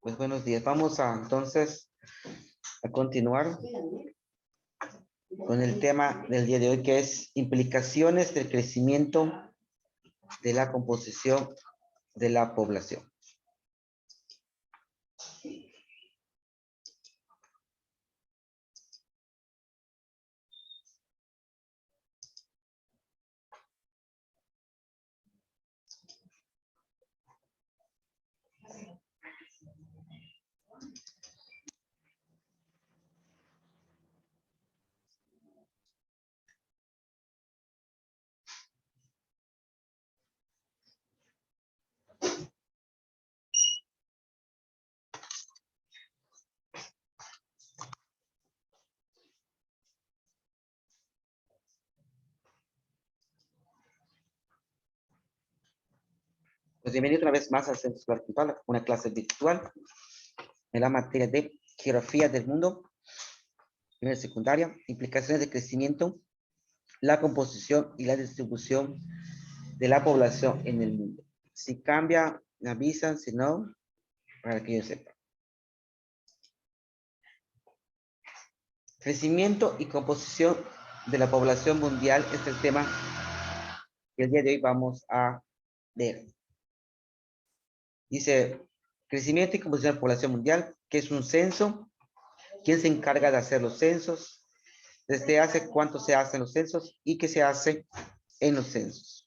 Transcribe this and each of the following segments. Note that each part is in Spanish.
Pues buenos días. Vamos a entonces a continuar con el tema del día de hoy, que es implicaciones del crecimiento de la composición de la población. Pues bienvenido una vez más al Centro Escolar Virtual, una clase virtual en la materia de geografía del mundo, primera y secundaria, implicaciones de crecimiento, la composición y la distribución de la población en el mundo. Si cambia, me avisan, si no, para que yo sepa. Crecimiento y composición de la población mundial es el tema que el día de hoy vamos a ver. Dice, crecimiento y composición de la población mundial, ¿qué es un censo? ¿Quién se encarga de hacer los censos? ¿Desde hace cuánto se hacen los censos? ¿Y qué se hace en los censos?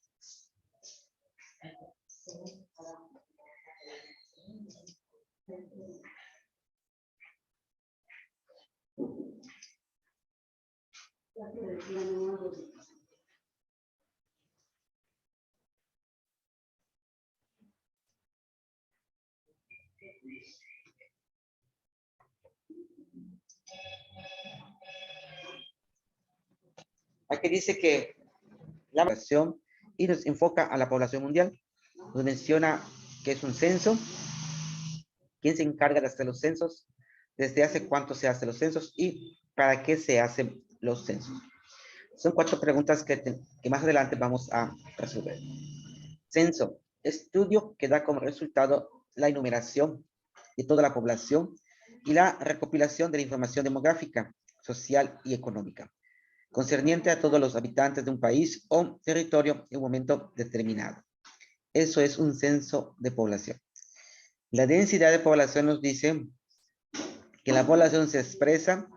Aquí dice que la población y nos enfoca a la población mundial. Nos menciona que es un censo. ¿Quién se encarga de hacer los censos? ¿Desde hace cuánto se hacen los censos? ¿Y para qué se hacen los censos? Son 4 preguntas que más adelante vamos a resolver. Censo, estudio que da como resultado la enumeración de toda la población y la recopilación de la información demográfica, social y económica, concerniente a todos los habitantes de un país o territorio en un momento determinado. Eso es un censo de población. La densidad de población nos dice que la población se expresa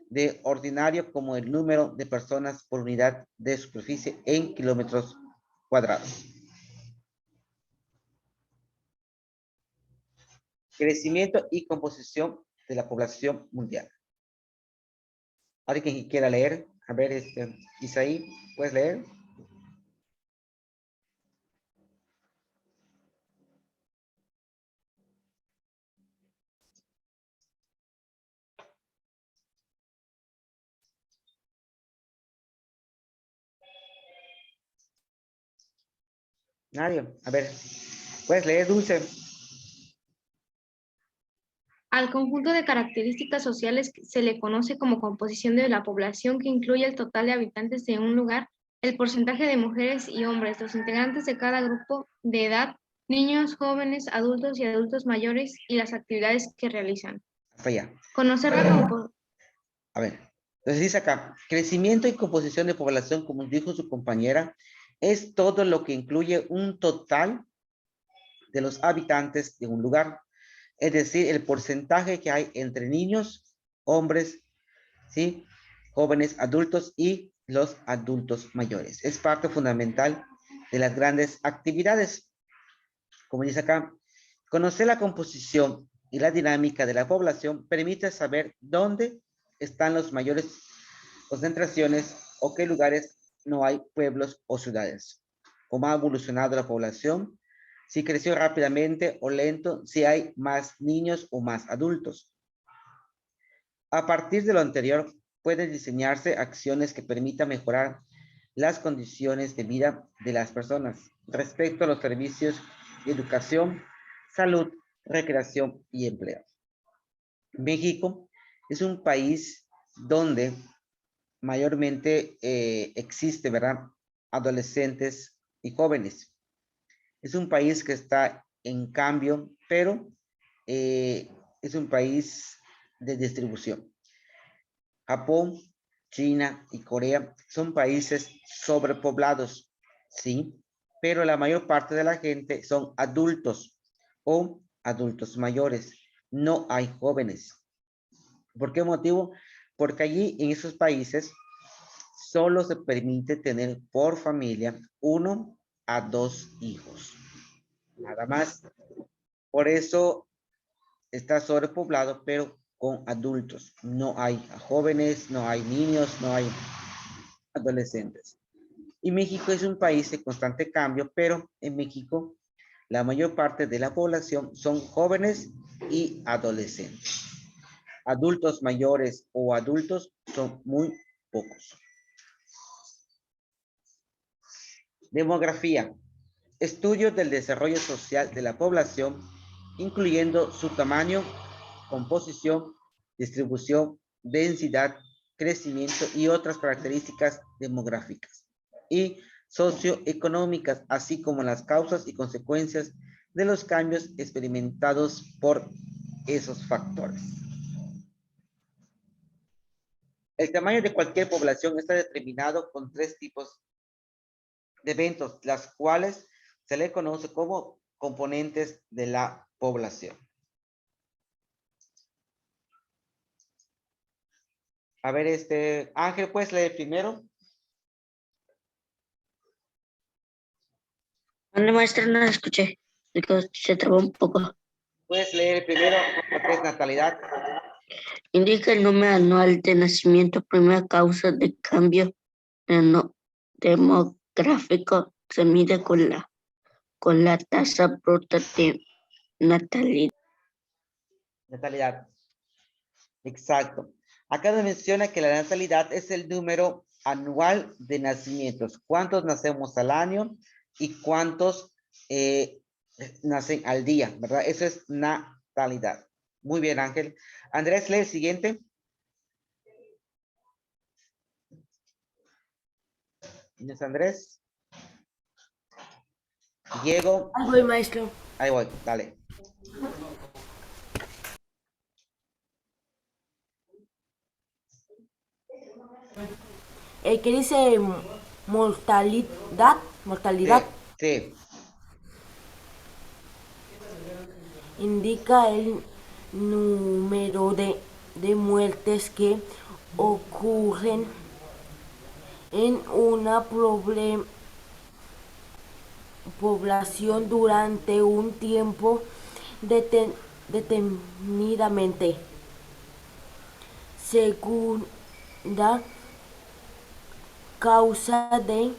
de ordinario como el número de personas por unidad de superficie en kilómetros cuadrados. Crecimiento y composición de la población mundial. ¿Alguien que quiera leer? A ver, Isaí, ¿puedes leer? Nadie. A ver, ¿puedes leer, Dulce? Al conjunto de características sociales se le conoce como composición de la población, que incluye el total de habitantes de un lugar, el porcentaje de mujeres y hombres, los integrantes de cada grupo de edad, niños, jóvenes, adultos y adultos mayores, y las actividades que realizan. Hasta allá. Conocer la composición. A ver, entonces dice acá, crecimiento y composición de población, como dijo su compañera, es todo lo que incluye un total de los habitantes de un lugar. Es decir, el porcentaje que hay entre niños, hombres, ¿sí? Jóvenes, adultos y los adultos mayores. Es parte fundamental de las grandes actividades. Como dice acá, conocer la composición y la dinámica de la población permite saber dónde están las mayores concentraciones o qué lugares no hay pueblos o ciudades. Cómo ha evolucionado la población, si creció rápidamente o lento, si hay más niños o más adultos. A partir de lo anterior, pueden diseñarse acciones que permitan mejorar las condiciones de vida de las personas respecto a los servicios de educación, salud, recreación y empleo. México es un país donde mayormente existe, ¿verdad? Adolescentes y jóvenes. Es un país que está en cambio, pero es un país de distribución. Japón, China y Corea son países sobrepoblados, sí, pero la mayor parte de la gente son adultos o adultos mayores. No hay jóvenes. ¿Por qué motivo? Porque allí en esos países solo se permite tener por familia 1 a 2 hijos. Nada más. Por eso está sobrepoblado, pero con adultos. No hay jóvenes, no hay niños, no hay adolescentes. Y México es un país de constante cambio, pero en México la mayor parte de la población son jóvenes y adolescentes. Adultos mayores o adultos son muy pocos. Demografía. Estudios del desarrollo social de la población, incluyendo su tamaño, composición, distribución, densidad, crecimiento y otras características demográficas y socioeconómicas, así como las causas y consecuencias de los cambios experimentados por esos factores. El tamaño de cualquier población está determinado con 3 tipos de eventos, las cuales se le conoce como componentes de la población. A ver, Ángel, ¿puedes leer primero? ¿Dónde, maestra? No la escuché. Se trabó un poco. ¿Puedes leer primero lo que es natalidad? Indica el número anual de nacimiento, primera causa de cambio demográfico. Se mide con la tasa bruta de natalidad. Natalidad. Exacto. Acá nos menciona que la natalidad es el número anual de nacimientos. ¿Cuántos nacemos al año y cuántos nacen al día? ¿Verdad? Eso es natalidad. Muy bien, Ángel. Andrés, lee el siguiente. ¿Tienes Andrés? Diego. Ahí voy, maestro. Ahí voy, dale. ¿Qué dice mortalidad? Mortalidad Sí. indica el número de muertes que ocurren en una población durante un tiempo determinadamente. Segunda causa de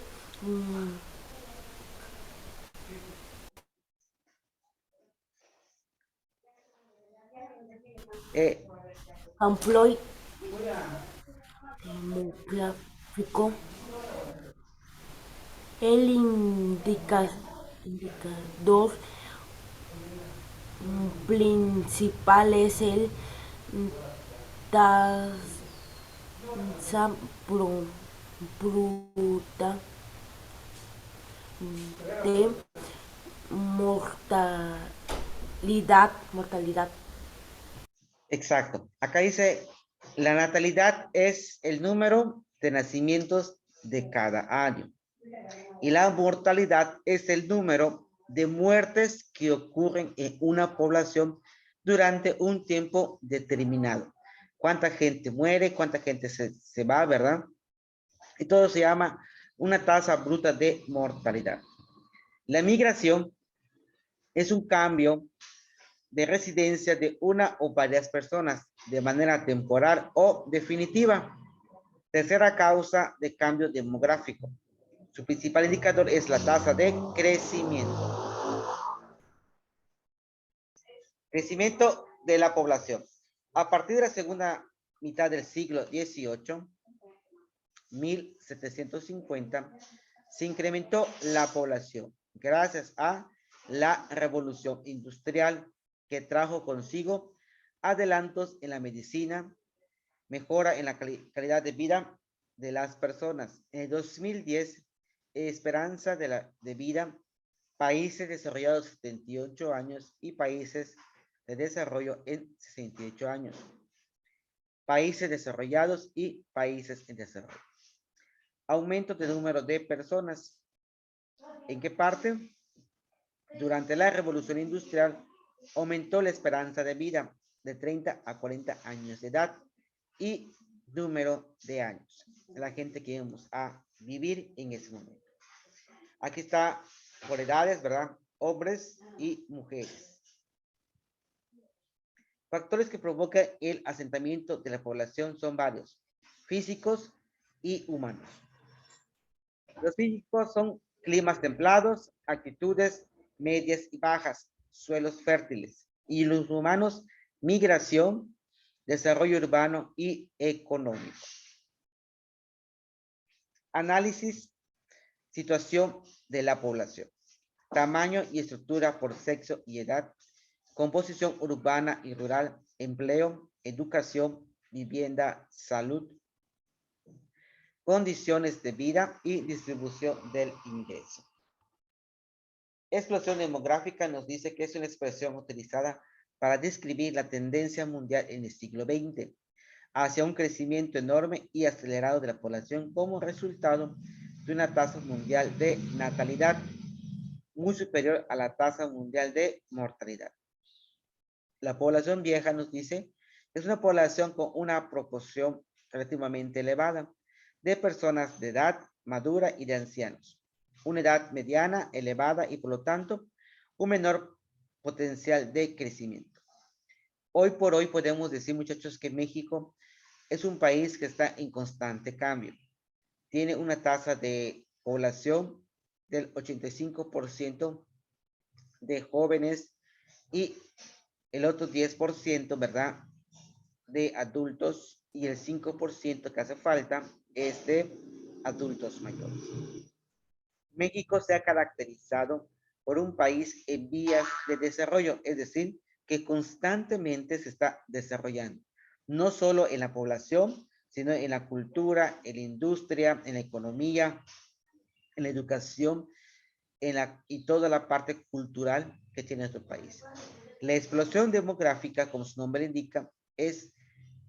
Amploy demográfico. El indicador principal es el tasa bruta de mortalidad. Exacto. Acá dice, la natalidad es el número de nacimientos de cada año. Y la mortalidad es el número de muertes que ocurren en una población durante un tiempo determinado. Cuánta gente muere, cuánta gente se va, ¿verdad? Y todo se llama una tasa bruta de mortalidad. La migración es un cambio de residencia de una o varias personas de manera temporal o definitiva. Tercera causa de cambio demográfico. Su principal indicador es la tasa de crecimiento. Crecimiento de la población. A partir de la segunda mitad del siglo XVIII, 1750, se incrementó la población gracias a la revolución industrial que trajo consigo adelantos en la medicina, mejora en la calidad de vida de las personas. En el 2010, esperanza de vida, países desarrollados 78 años y países de desarrollo en 68 años. Países desarrollados y países en desarrollo. Aumento de número de personas. ¿En qué parte? Durante la revolución industrial aumentó la esperanza de vida de 30 a 40 años de edad y número de años de la gente que íbamos a vivir en ese momento. Aquí está por edades, ¿verdad? Hombres y mujeres. Factores que provocan el asentamiento de la población son varios, físicos y humanos. Los físicos son climas templados, actitudes medias y bajas, suelos fértiles. Y los humanos, migración, desarrollo urbano y económico. Análisis, situación de la población. Tamaño y estructura por sexo y edad. Composición urbana y rural, empleo, educación, vivienda, salud. Condiciones de vida y distribución del ingreso. Explosión demográfica nos dice que es una expresión utilizada para describir la tendencia mundial en el siglo XX hacia un crecimiento enorme y acelerado de la población como resultado de una tasa mundial de natalidad muy superior a la tasa mundial de mortalidad. La población vieja nos dice que es una población con una proporción relativamente elevada de personas de edad madura y de ancianos. Una edad mediana, elevada y por lo tanto un menor potencial de crecimiento. Hoy por hoy podemos decir, muchachos, que México es un país que está en constante cambio. Tiene una tasa de población del 85% de jóvenes y el otro 10%, ¿verdad?, de adultos y el 5% que hace falta es de adultos mayores. México se ha caracterizado por un país en vías de desarrollo, es decir, que constantemente se está desarrollando, no solo en la población, sino en la cultura, en la industria, en la economía, en la educación, y toda la parte cultural que tiene nuestro país. La explosión demográfica, como su nombre indica, es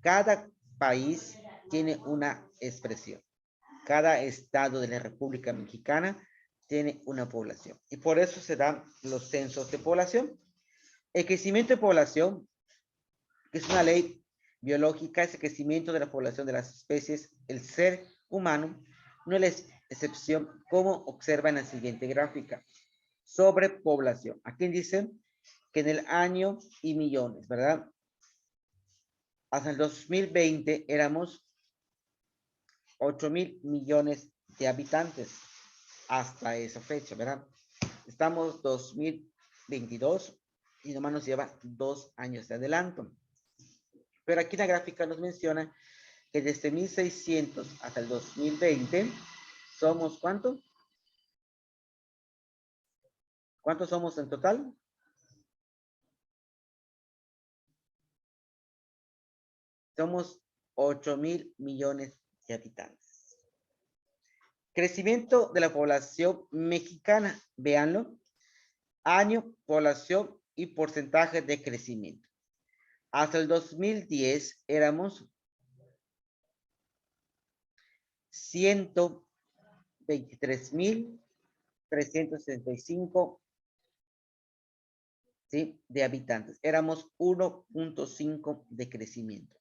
cada país tiene una expresión. Cada estado de la República Mexicana tiene una población. Y por eso se dan los censos de población. El crecimiento de población, que es una ley biológica, es el crecimiento de la población de las especies. El ser humano no es la excepción, como observa en la siguiente gráfica. Sobrepoblación. Aquí dice que en el año y millones, ¿verdad? Hasta el 2020 éramos 8,000 millones de habitantes hasta esa fecha, ¿verdad? Estamos 2022 y nomás nos lleva 2 años de adelanto. Pero aquí la gráfica nos menciona que desde 1600 hasta el 2020 somos ¿cuánto? ¿Cuántos somos en total? Somos 8,000 millones de habitantes. Crecimiento de la población mexicana, véanlo. Año, población y porcentaje de crecimiento. Hasta el 2010 éramos 123,365, ¿sí?, de habitantes. Éramos 1.5 de crecimiento.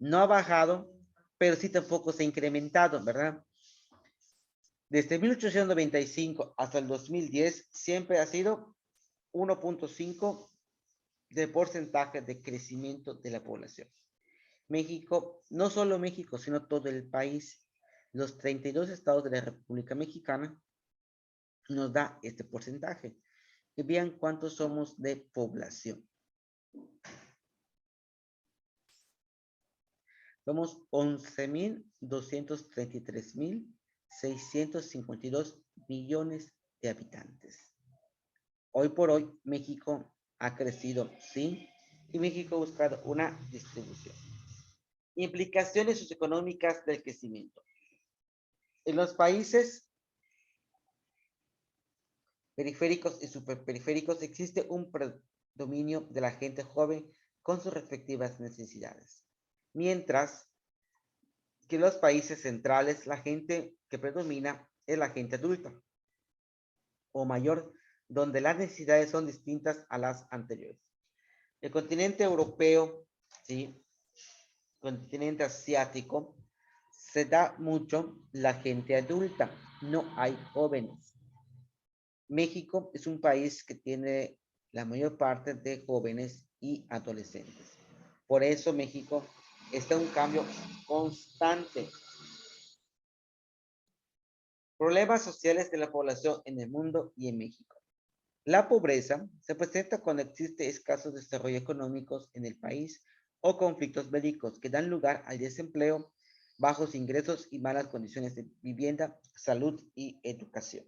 No ha bajado, pero sí tampoco se ha incrementado, ¿verdad? Desde 1895 hasta el 2010 siempre ha sido 1.5 de porcentaje de crecimiento de la población. México, no solo México, sino todo el país, los 32 estados de la República Mexicana nos da este porcentaje. Y vean cuántos somos de población. Somos 11,233,652 millones de habitantes. Hoy por hoy, México ha crecido, sí, y México ha buscado una distribución. Implicaciones socioeconómicas del crecimiento. En los países periféricos y superperiféricos existe un predominio de la gente joven con sus respectivas necesidades. Mientras que en los países centrales la gente que predomina es la gente adulta o mayor, donde las necesidades son distintas a las anteriores. El continente europeo, ¿sí? Continente asiático, se da mucho la gente adulta, no hay jóvenes. México es un país que tiene la mayor parte de jóvenes y adolescentes. Por eso México está en un cambio constante. Problemas sociales de la población en el mundo y en México. La pobreza se presenta cuando existe escasos desarrollos económicos en el país o conflictos bélicos que dan lugar al desempleo, bajos ingresos y malas condiciones de vivienda, salud y educación.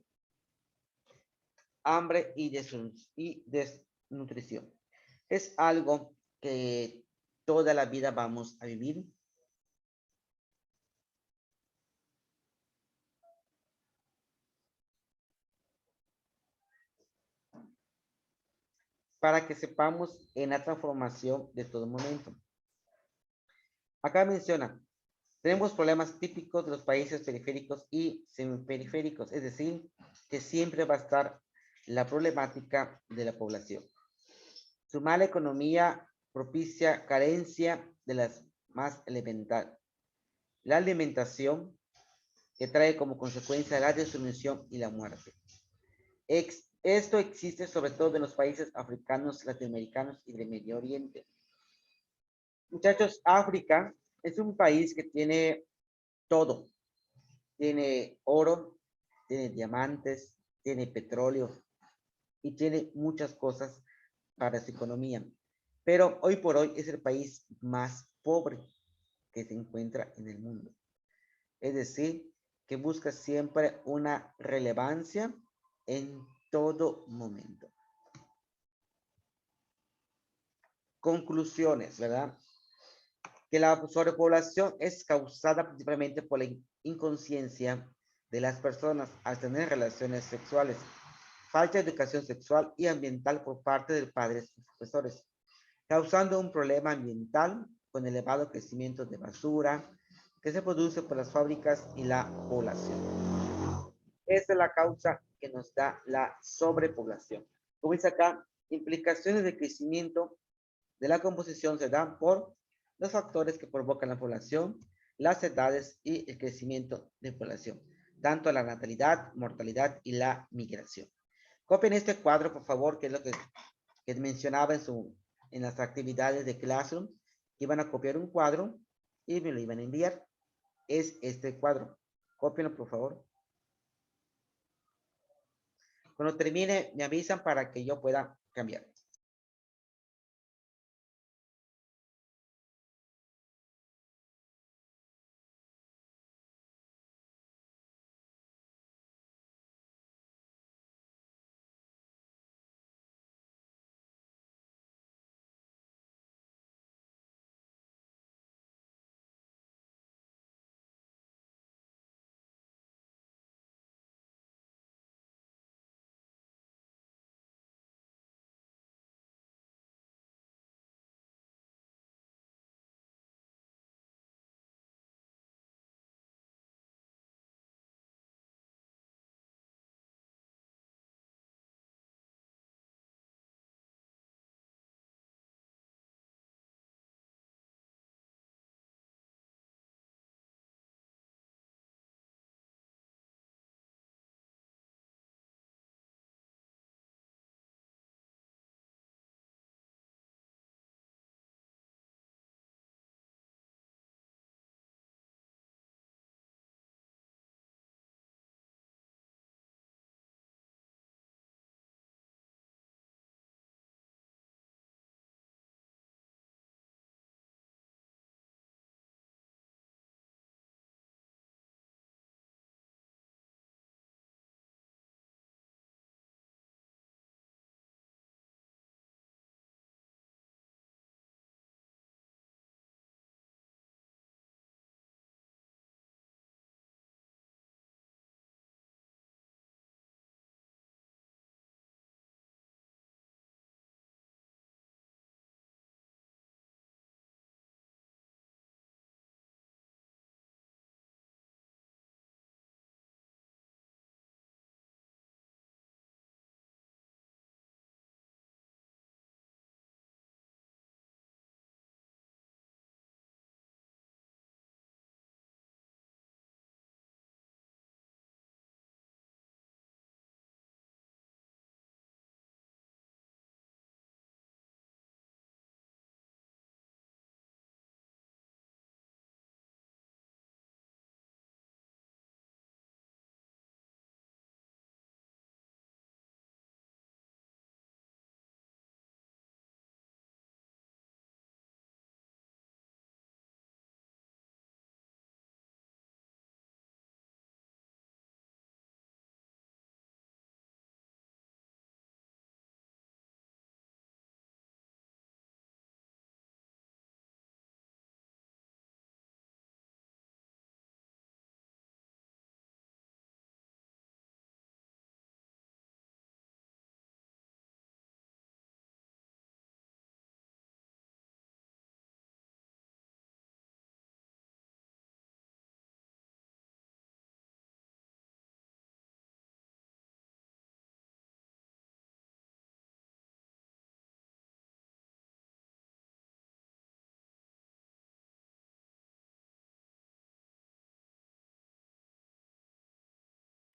Hambre y desnutrición. Es algo que toda la vida vamos a vivir. Para que sepamos en la transformación de todo momento. Acá menciona, tenemos problemas típicos de los países periféricos y semiperiféricos, es decir, que siempre va a estar la problemática de la población. Su mala economía propicia carencia de las más elementales. La alimentación, que trae como consecuencia la desnutrición y la muerte. Esto existe sobre todo en los países africanos, latinoamericanos y del Medio Oriente. Muchachos, África es un país que tiene todo. Tiene oro, tiene diamantes, tiene petróleo y tiene muchas cosas para su economía. Pero hoy por hoy es el país más pobre que se encuentra en el mundo. Es decir, que busca siempre una relevancia en todo momento. Conclusiones, ¿verdad? Que la sobrepoblación es causada principalmente por la inconsciencia de las personas al tener relaciones sexuales, falta de educación sexual y ambiental por parte de padres y profesores, causando un problema ambiental con elevado crecimiento de basura que se produce por las fábricas y la población. Esa es la causa que nos da la sobrepoblación. Como dice acá, implicaciones de crecimiento de la composición se dan por los factores que provocan la población, las edades y el crecimiento de población, tanto la natalidad, mortalidad y la migración. Copien este cuadro, por favor, que es lo que mencionaba en las actividades de Classroom. Iban a copiar un cuadro y me lo iban a enviar. Es este cuadro. Cópienlo, por favor. Cuando termine, me avisan para que yo pueda cambiar.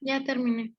Ya terminé.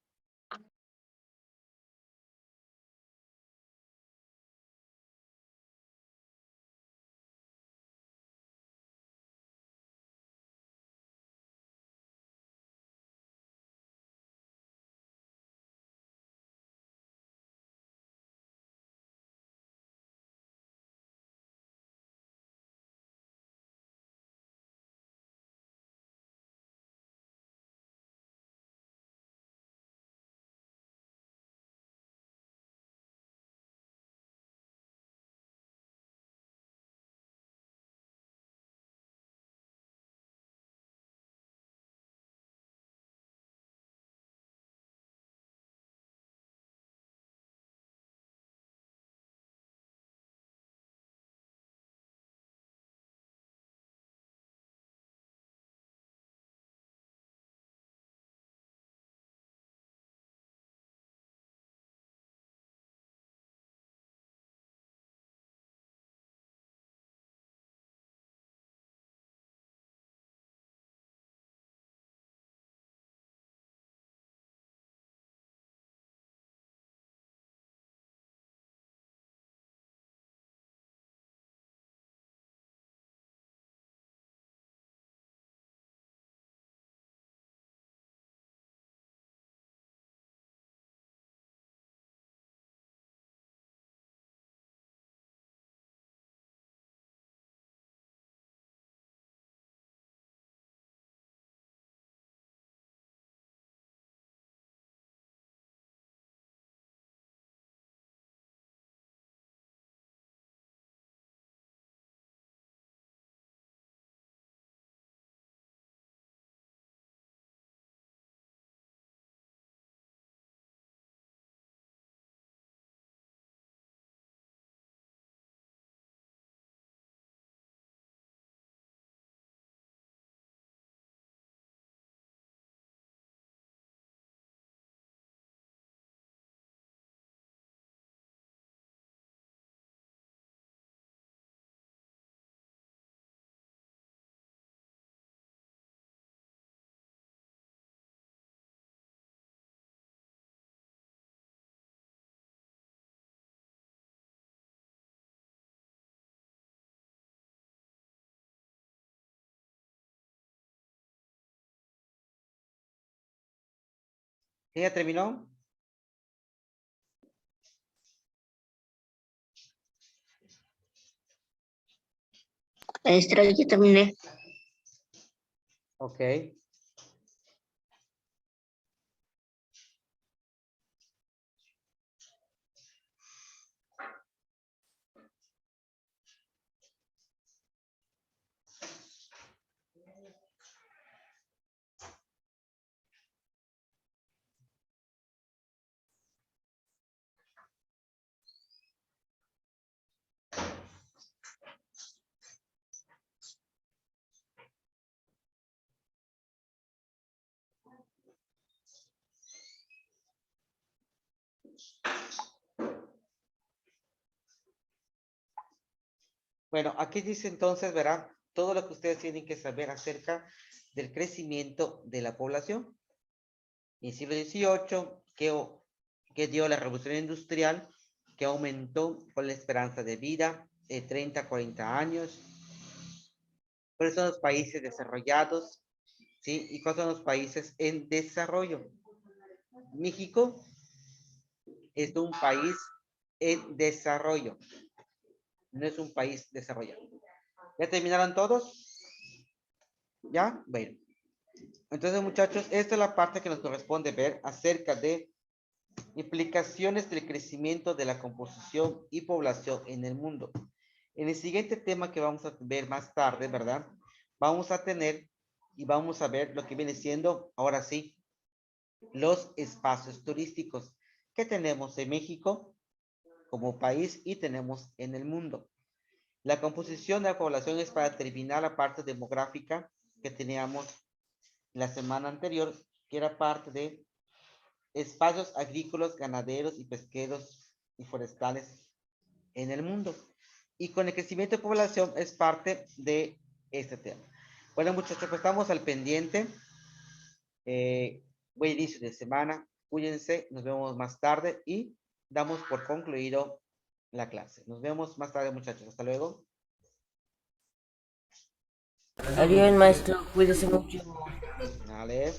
¿Ya terminó? Maestra, ya terminé. Ok. Bueno, aquí dice entonces, verá, todo lo que ustedes tienen que saber acerca del crecimiento de la población. En el siglo XVIII, que dio la revolución industrial, que aumentó con la esperanza de vida de 30 a 40 años. ¿Cuáles son los países desarrollados? ¿Sí? ¿Y cuáles son los países en desarrollo? México es un país en desarrollo, no es un país desarrollado. ¿Ya terminaron todos? ¿Ya? Bueno. Entonces, muchachos, esta es la parte que nos corresponde ver acerca de implicaciones del crecimiento de la composición y población en el mundo. En el siguiente tema que vamos a ver más tarde, ¿verdad? Vamos a tener y vamos a ver lo que viene siendo, ahora sí, los espacios turísticos que tenemos en México como país y tenemos en el mundo. La composición de la población es para terminar la parte demográfica que teníamos la semana anterior, que era parte de espacios agrícolas, ganaderos y pesqueros y forestales en el mundo. Y con el crecimiento de población es parte de este tema. Bueno, muchachos, pues estamos al pendiente. buen inicio de semana. Cuídense, nos vemos más tarde y damos por concluido la clase. Nos vemos más tarde, muchachos. Hasta luego. Adiós, maestro. Cuídese mucho. Vale.